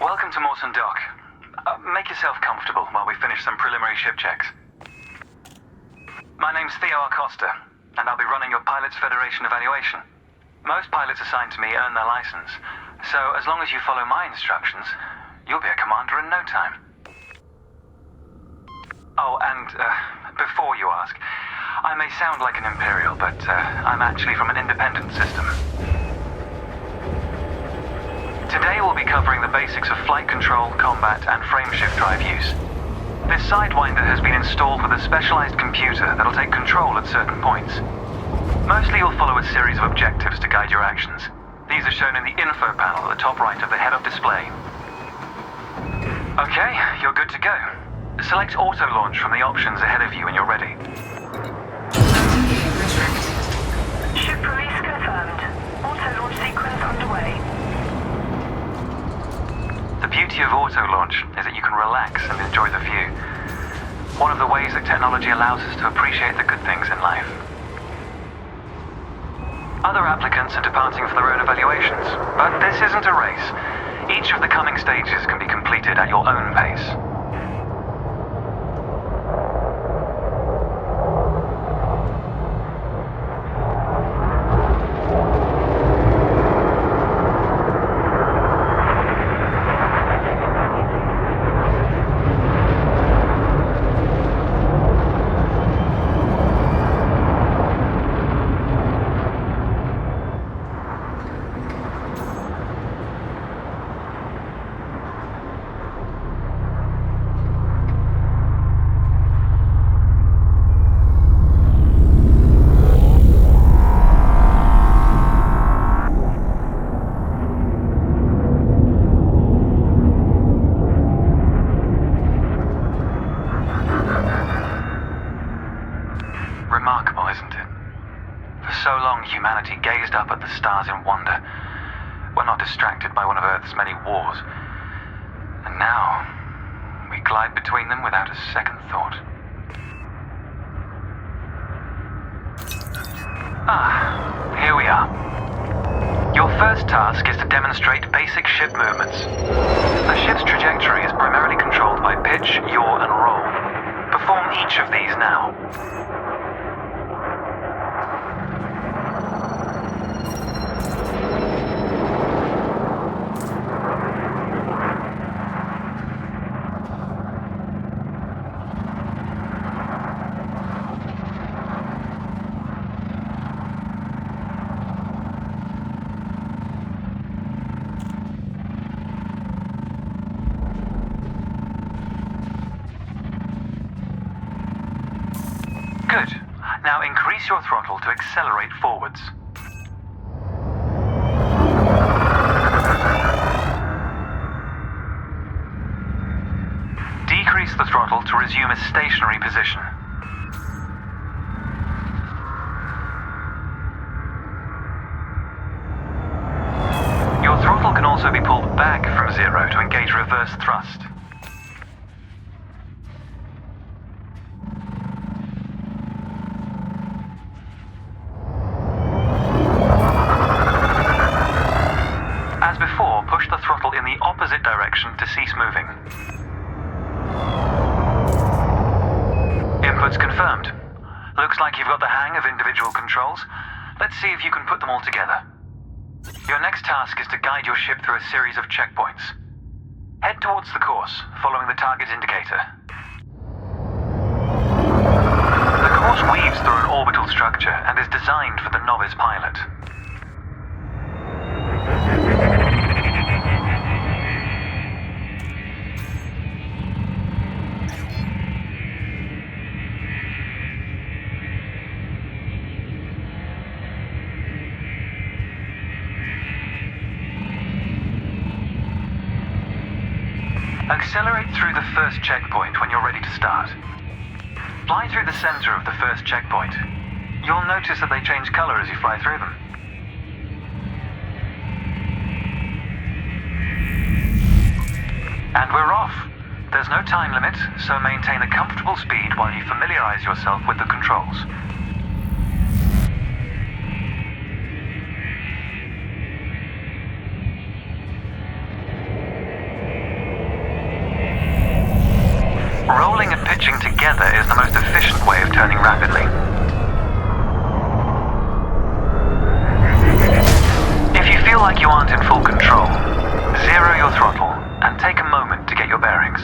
Welcome to Mawson Dock. Make yourself comfortable while we finish some preliminary ship checks. My name's Theo Acosta, and I'll be running your Pilots Federation evaluation. Most pilots assigned to me earn their license, so as long as you follow my instructions, you'll be a commander in no time. Oh, and before you ask, I may sound like an Imperial, but I'm actually from an independent system. Today we'll be covering the basics of flight control, combat, and frameshift drive use. This Sidewinder has been installed with a specialized computer that'll take control at certain points. Mostly you'll follow a series of objectives to guide your actions. These are shown in the info panel at the top right of the head-up display. Okay, you're good to go. Select auto launch from the options ahead of you when you're ready. Ship release confirmed. Auto launch sequence underway. The beauty of auto launch is that you can relax and enjoy the view. One of the ways that technology allows us to appreciate the good things in life. Other applicants are departing for their own evaluations, but this isn't a race. Each of the coming stages can be completed at your own pace. Remarkable, isn't it? For so long, humanity gazed up at the stars in wonder. We're not distracted by one of Earth's many wars. And now, we glide between them without a second thought. Here we are. Your first task is to demonstrate basic ship movements. The ship's trajectory is primarily controlled by pitch, yaw, and roll. Perform each of these now. Good. Now increase your throttle to accelerate forwards. Decrease the throttle to resume a stationary position. Your throttle can also be pulled back from zero to engage reverse thrust. As before, push the throttle in the opposite direction to cease moving. Inputs confirmed. Looks like you've got the hang of individual controls. Let's see if you can put them all together. Your next task is to guide your ship through a series of checkpoints. Head towards the course, following the target indicator. The course weaves through an orbital structure and is designed for the novice pilot. Accelerate through the first checkpoint when you're ready to start. Fly through the center of the first checkpoint. You'll notice that they change color as you fly through them. And we're off. There's no time limit, so maintain a comfortable speed while you familiarize yourself with the controls. turning rapidly. If you feel like you aren't in full control, zero your throttle and take a moment to get your bearings.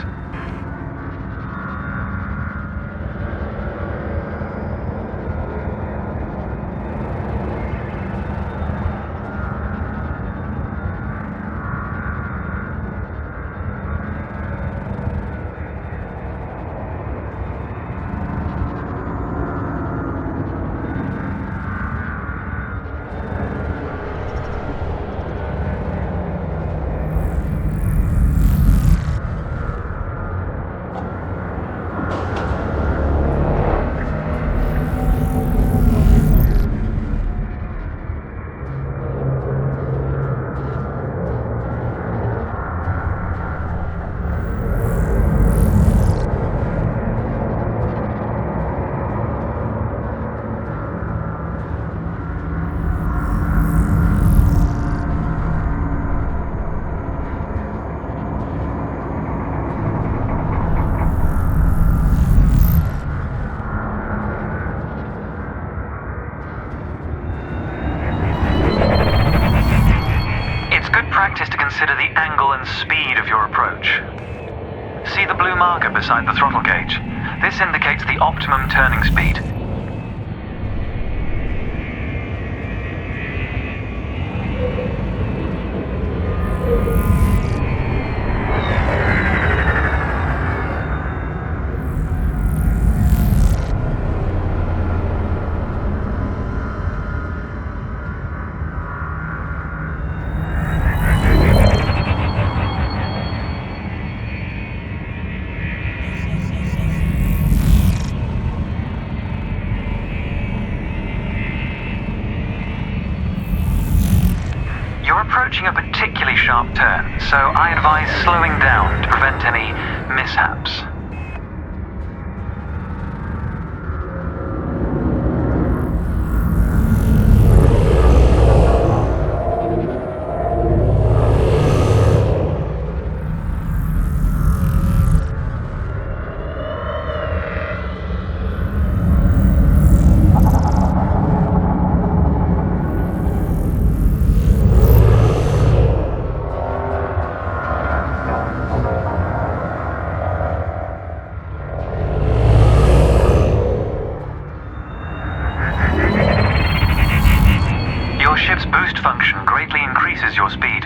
Practice to consider the angle and speed of your approach. See the blue marker beside the throttle gauge? This indicates the optimum turning speed. You're approaching a particularly sharp turn, so I advise slowing down to prevent any mishaps. Your ship's boost function greatly increases your speed,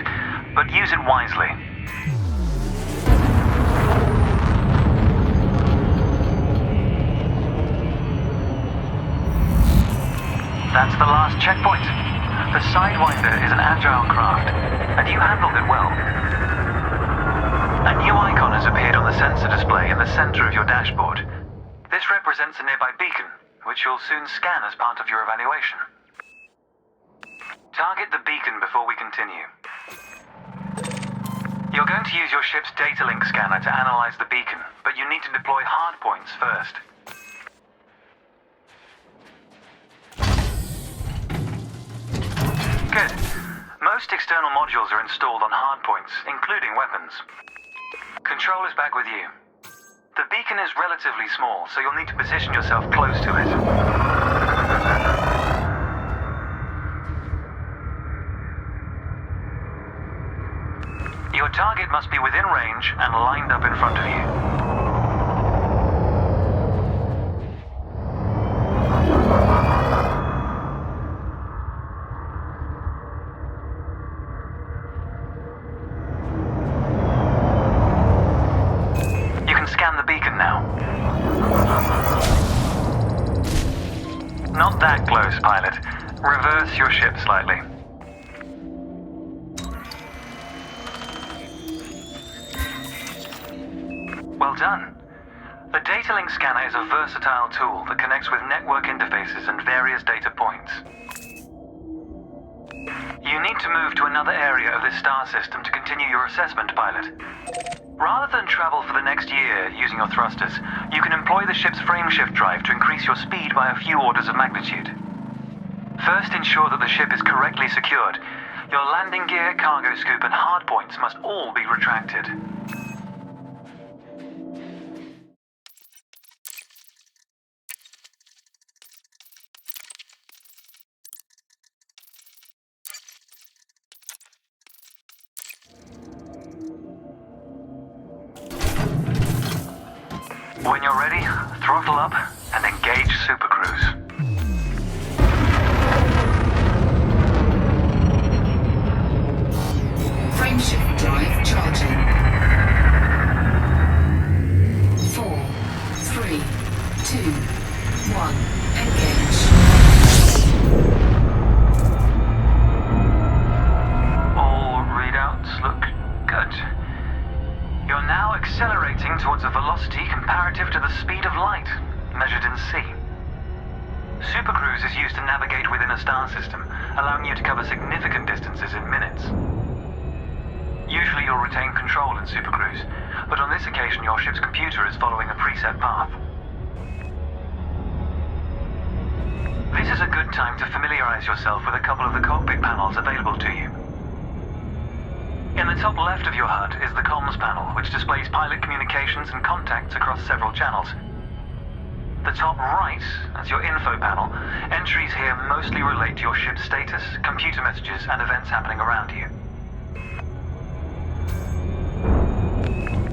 but use it wisely. That's the last checkpoint. The Sidewinder is an agile craft, and you handled it well. A new icon has appeared on the sensor display in the center of your dashboard. This represents a nearby beacon, which you'll soon scan as part of your evaluation. Target the beacon before we continue. You're going to use your ship's data link scanner to analyze the beacon, but you need to deploy hardpoints first. Good. Most external modules are installed on hardpoints, including weapons. Control is back with you. The beacon is relatively small, so you'll need to position yourself close to it. Your target must be within range and lined up in front of you. You can scan the beacon now. Not that close, pilot. Reverse your ship slightly. Well done. The data link scanner is a versatile tool that connects with network interfaces and various data points. You need to move to another area of this star system to continue your assessment, pilot. Rather than travel for the next year using your thrusters, you can employ the ship's frameshift drive to increase your speed by a few orders of magnitude. First, ensure that the ship is correctly secured. Your landing gear, cargo scoop, and hardpoints must all be retracted. When you're ready, throttle up and engage Super Cruise. Frameshift drive charging. 4, 3, 2, 1. Engage. All readouts look good. You're now accelerating towards a velocity comparative to the speed of light, measured in c. Supercruise is used to navigate within a star system, allowing you to cover significant distances in minutes. Usually you'll retain control in Supercruise, but on this occasion your ship's computer is following a preset path. This is a good time to familiarize yourself with a couple of the cockpit panels available to you. In the top left of your HUD is the comms panel, which displays pilot communications and contacts across several channels. The top right is your info panel. Entries here mostly relate to your ship's status, computer messages, and events happening around you.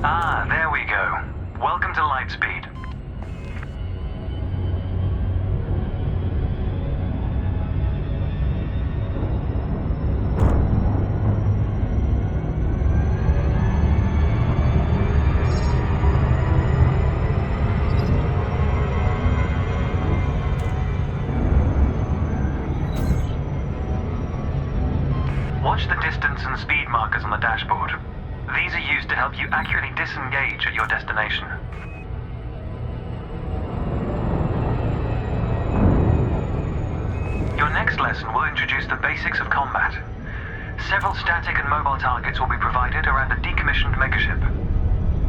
Ah, there we go. Welcome to Lightspeed. Watch the distance and speed markers on the dashboard. These are used to help you accurately disengage at your destination. Your next lesson will introduce the basics of combat. Several static and mobile targets will be provided around a decommissioned megaship.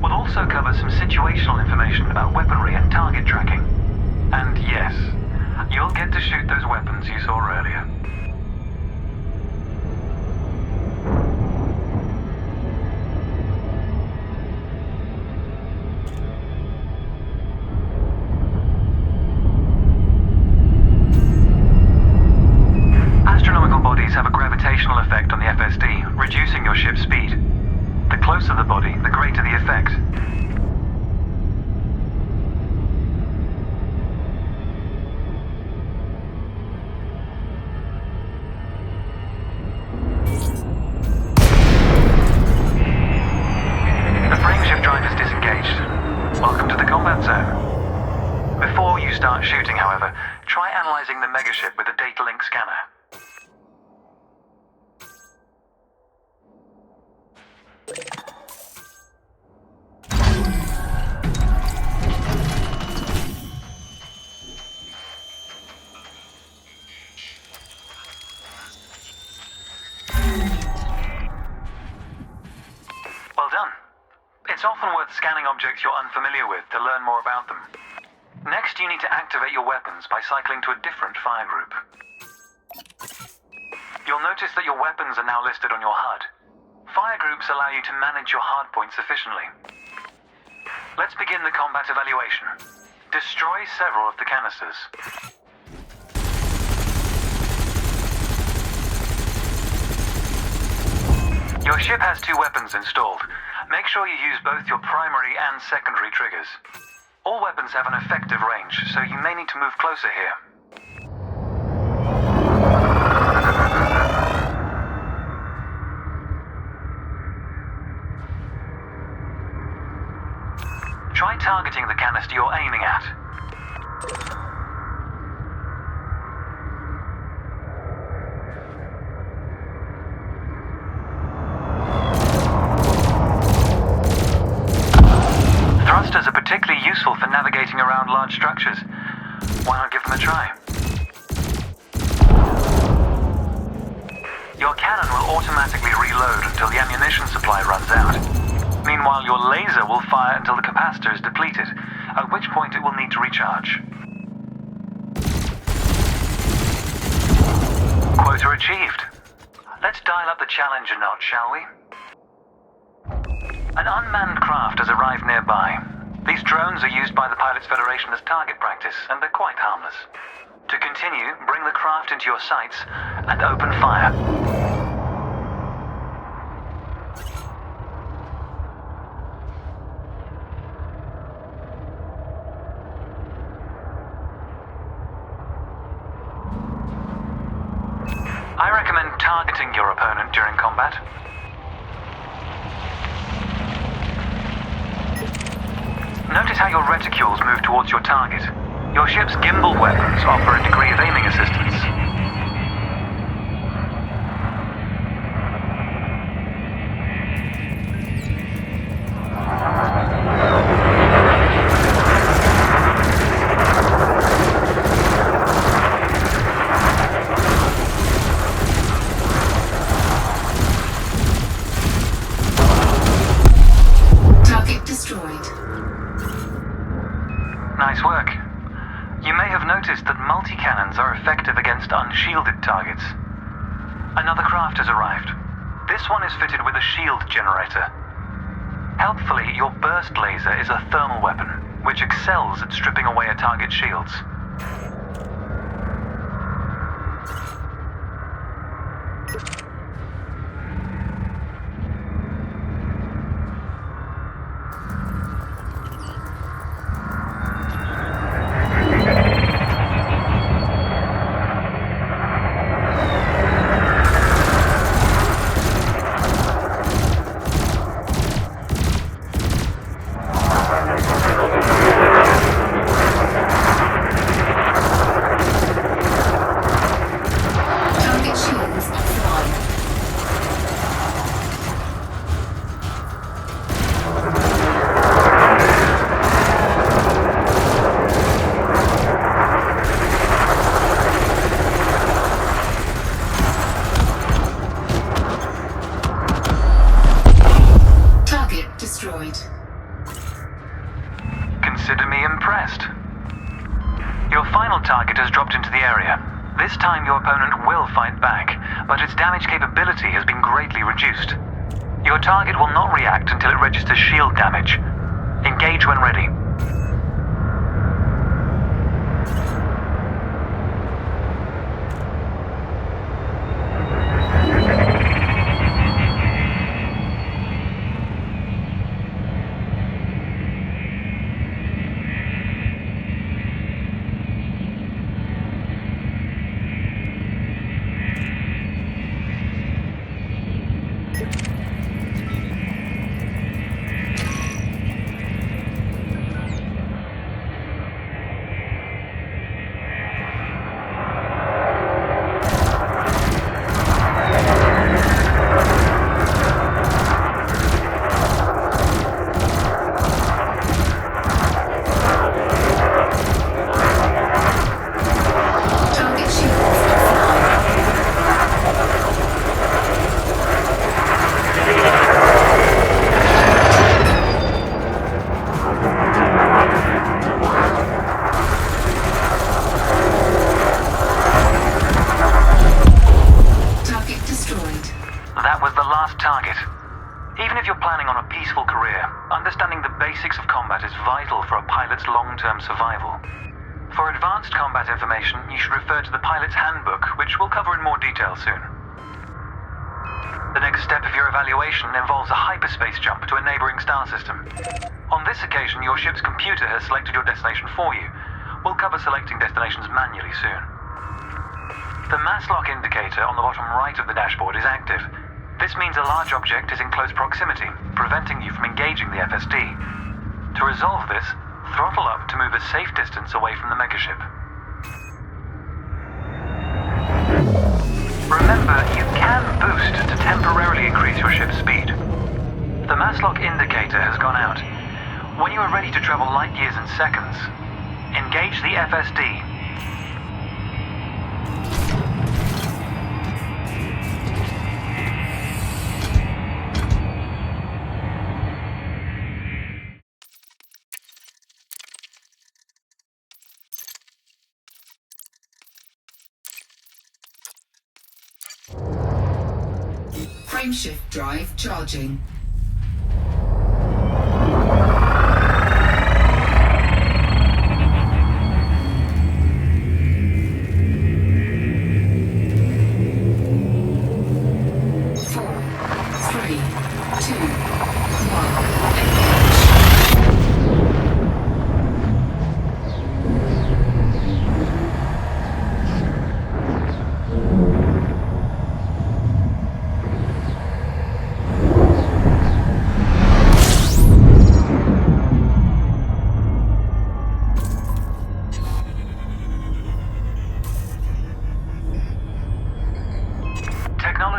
We'll also cover some situational information about weaponry and target tracking. And yes, you'll get to shoot those weapons you saw earlier. Have a gravitational effect on the FSD, reducing your ship's speed. The closer the body, the greater the effect. The frameshift drive is disengaged. Welcome to the combat zone. Before you start shooting, however, try analyzing the megaship with a data link scanner. Well done. It's often worth scanning objects you're unfamiliar with to learn more about them. Next, you need to activate your weapons by cycling to a different fire group. You'll notice that your weapons are now listed on your HUD. Fire groups allow you to manage your hardpoints efficiently. Let's begin the combat evaluation. Destroy several of the canisters. Your ship has 2 weapons installed. Make sure you use both your primary and secondary triggers. All weapons have an effective range, so you may need to move closer here. Try targeting the canister you're aiming at. Thrusters are particularly useful for navigating around large structures. Why not give them a try? Your cannon will automatically reload until the ammunition supply runs out. Meanwhile, your laser will fire until the capacitor is depleted, at which point it will need to recharge. Quota achieved. Let's dial up the challenge a notch, shall we? An unmanned craft has arrived nearby. These drones are used by the Pilots Federation as target practice, and they're quite harmless. To continue, bring the craft into your sights and open fire. I recommend targeting your opponent during combat. Notice how your reticules move towards your target. Your ship's gimbal weapons offer a degree of aiming assistance. Target destroyed. Nice work. You may have noticed that multi-cannons are effective against unshielded targets. Another craft has arrived. This one is fitted with a shield generator. Helpfully, your burst laser is a thermal weapon, which excels at stripping away a target's shields. Target shields offline. Target destroyed. Consider me impressed. Your final target has dropped into the area. This time your opponent will fight back, but its damage capability has been greatly reduced. Your target will not react until it registers shield damage. Engage when ready. Target shields offline. Target destroyed. That was the last target. Even if you're planning on a peaceful career, understanding the basics of combat is vital for a pilot's long-term survival. For advanced combat information, you should refer to the pilot's handbook, which we'll cover in more detail soon. The next step of your evaluation involves a hyperspace jump to a neighboring star system. On this occasion, your ship's computer has selected your destination for you. We'll cover selecting destinations manually soon. The mass lock indicator on the bottom right of the dashboard is active. This means a large object is in close proximity, preventing you from engaging the FSD. To resolve this, throttle up to move a safe distance away from the megaship. Remember, you can boost to temporarily increase your ship's speed. The mass lock indicator has gone out. When you are ready to travel light years in seconds, engage the FSD. Frameshift drive charging.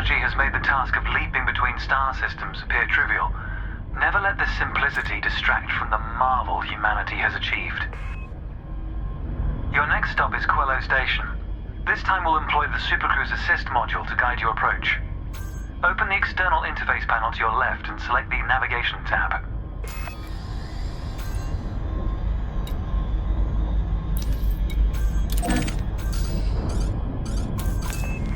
technology has made the task of leaping between star systems appear trivial, never let this simplicity distract from the marvel humanity has achieved. Your next stop is Quello Station. This time we'll employ the Supercruise Assist module to guide your approach. Open the external interface panel to your left and select the Navigation tab.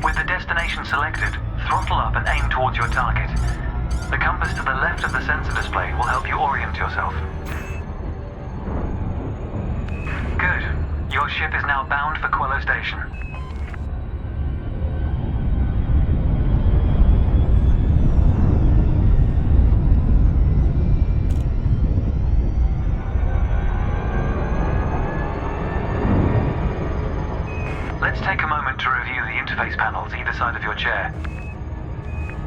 With the destination selected, throttle up and aim towards your target. The compass to the left of the sensor display will help you orient yourself. Good. Your ship is now bound for Quello Station. Let's take a moment to review the interface panels either side of your chair.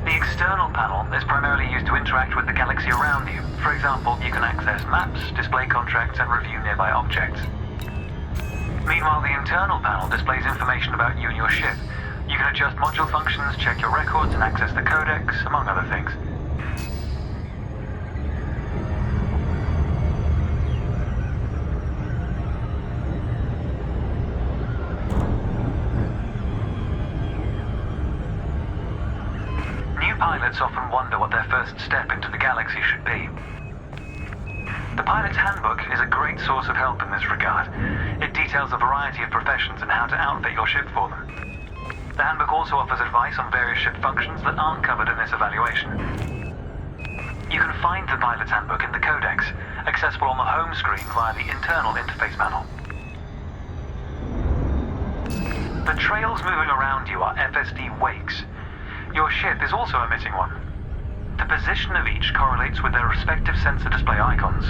The external panel is primarily used to interact with the galaxy around you. For example, you can access maps, display contracts, and review nearby objects. Meanwhile, the internal panel displays information about you and your ship. You can adjust module functions, check your records, and access the codex, among other things. Pilots often wonder what their first step into the galaxy should be. The Pilot's Handbook is a great source of help in this regard. It details a variety of professions and how to outfit your ship for them. The handbook also offers advice on various ship functions that aren't covered in this evaluation. You can find the Pilot's Handbook in the Codex, accessible on the home screen via the internal interface panel. The trails moving around you are FSD wakes. Your ship is also emitting one. The position of each correlates with their respective sensor display icons.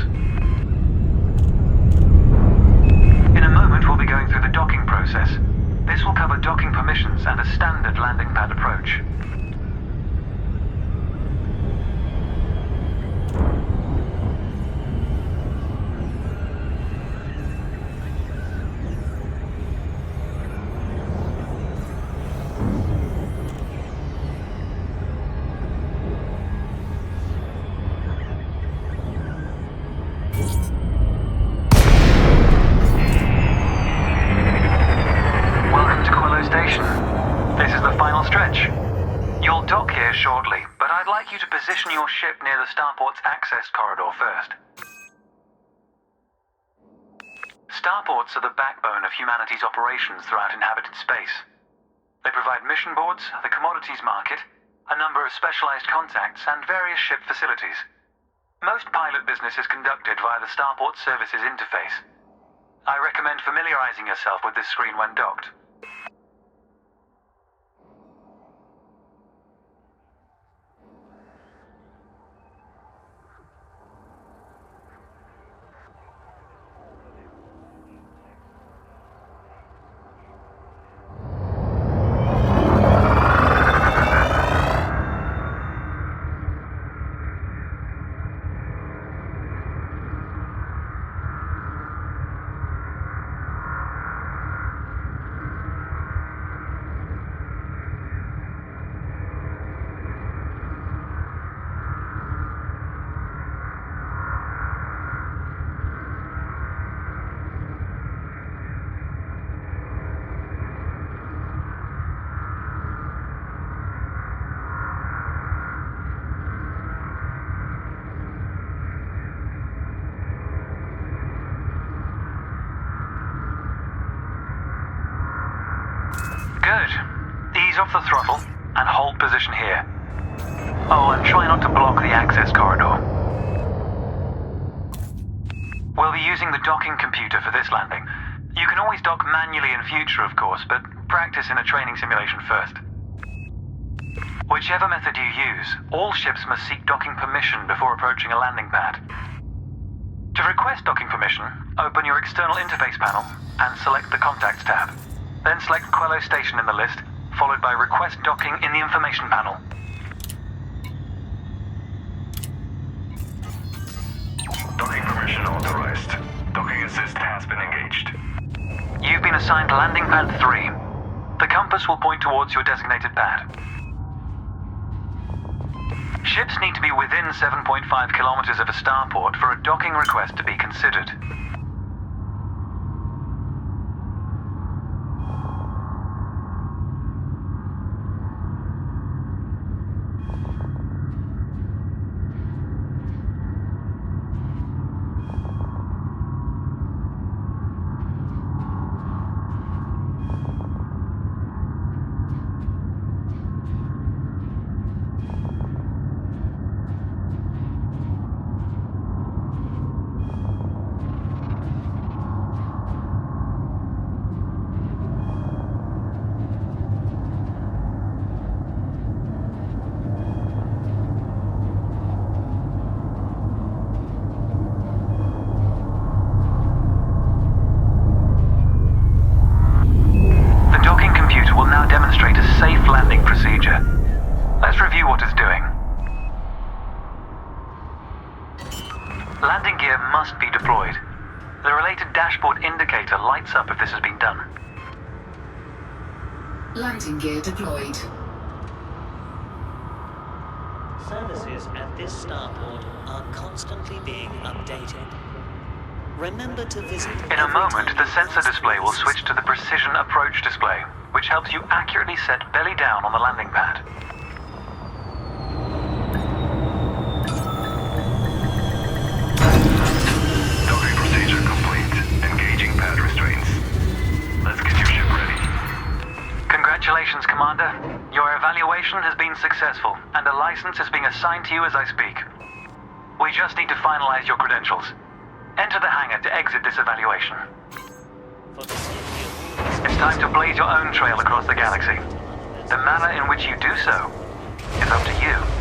In a moment, we'll be going through the docking process. This will cover docking permissions and a standard landing pad approach. Welcome to Quello Station. This is the final stretch. You'll dock here shortly, but I'd like you to position your ship near the starport's access corridor first. Starports are the backbone of humanity's operations throughout inhabited space. They provide mission boards, the commodities market, a number of specialized contacts, and various ship facilities. Most pilot business is conducted via the Starport Services interface. I recommend familiarizing yourself with this screen when docked. Good. Ease off the throttle and hold position here. Oh, and try not to block the access corridor. We'll be using the docking computer for this landing. You can always dock manually in future, of course, but practice in a training simulation first. Whichever method you use, all ships must seek docking permission before approaching a landing pad. To request docking permission, open your external interface panel and select the Contacts tab. Then select Quello Station in the list, followed by Request Docking in the information panel. Docking permission authorized. Docking assist has been engaged. You've been assigned Landing Pad 3. The compass will point towards your designated pad. Ships need to be within 7.5 kilometers of a starport for a docking request to be considered. Demonstrate a safe landing procedure. Let's review what it's doing. Landing gear must be deployed. The related dashboard indicator lights up if this has been done. Landing gear deployed. Services at this starport are constantly being updated. Remember to visit. In a moment, the sensor display will switch to the precision approach display, which helps you accurately set belly down on the landing pad. Docking procedure complete. Engaging pad restraints. Let's get your ship ready. Congratulations, Commander. Your evaluation has been successful, and a license is being assigned to you as I speak. We just need to finalize your credentials. Enter the hangar to exit this evaluation. For the safety of all It's time to blaze your own trail across the galaxy. The manner in which you do so is up to you.